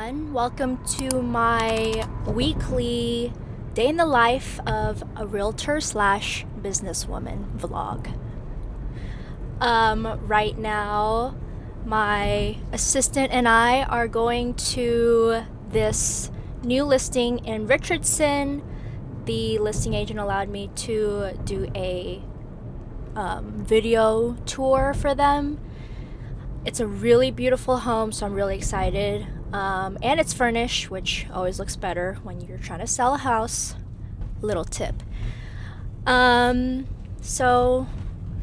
everyone. Welcome to my weekly day in the life of a realtor slash businesswoman vlog. Right now, my assistant and I are going to this new listing in Richardson. The listing agent allowed me to do a video tour for them. It's a really beautiful home, so I'm really excited. And it's furnished, which always looks better when you're trying to sell a house. Little tip. So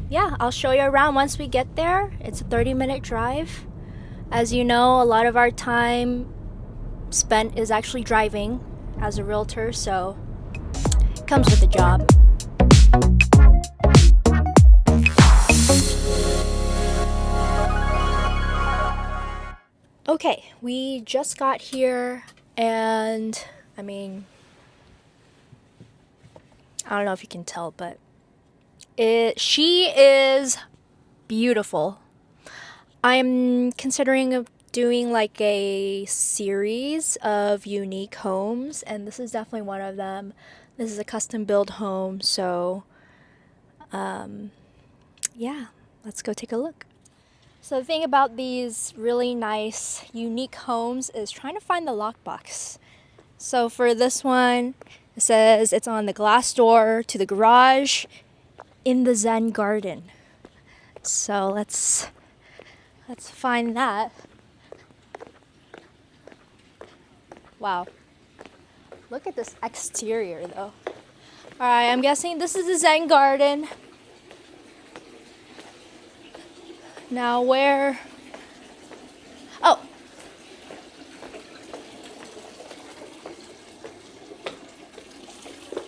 yeah, I'll show you around once we get there. It's a 30-minute drive. As you know, a lot of our time spent is actually driving as a realtor, so it comes with the job. Okay, we just got here, and I mean, I don't know if you can tell, but she is beautiful. I'm considering of doing like a series of unique homes, and this is definitely one of them. This is a custom build home, so yeah, let's go take a look. So the thing about these really nice, unique homes is trying to find the lockbox. So for this one, it says it's on the glass door to the garage in the Zen garden. So let's find that. Wow. Look at this exterior though. Alright, I'm guessing this is the Zen garden. Now where? Oh.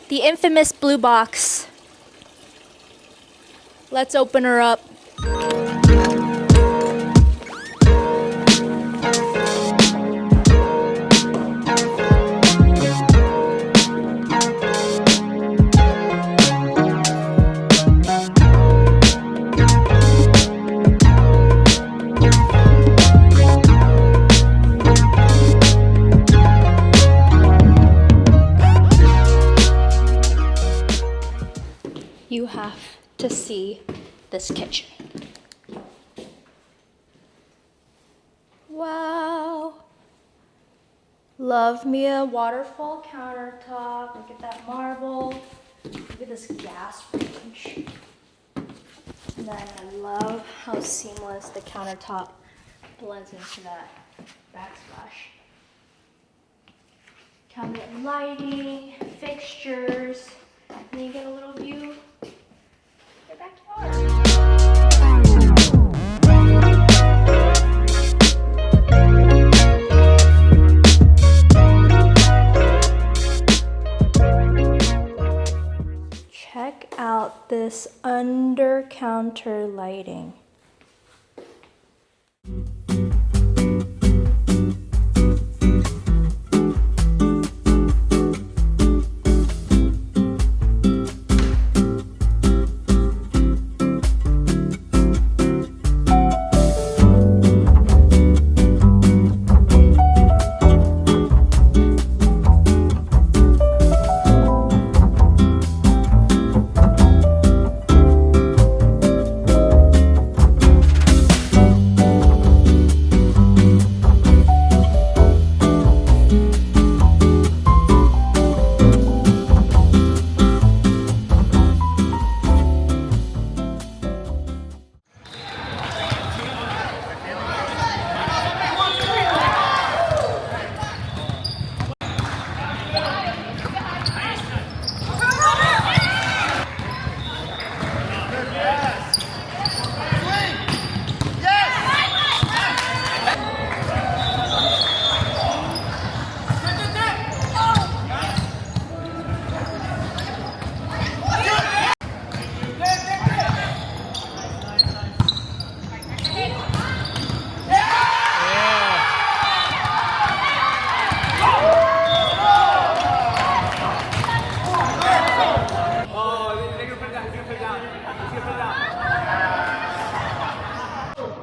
The infamous blue box. Let's open her up. You have to see this kitchen. Wow. Love me a waterfall countertop. Look at that marble. Look at this gas range. And then I love how seamless the countertop blends into that backsplash. Cabinet lighting, fixtures, and you get a little view. Check out this under counter lighting.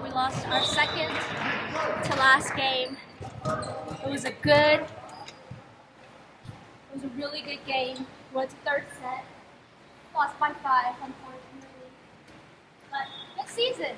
We lost our second to last game It was a good, it was a really good game. Went to third set. Lost by 5, unfortunately. But good season.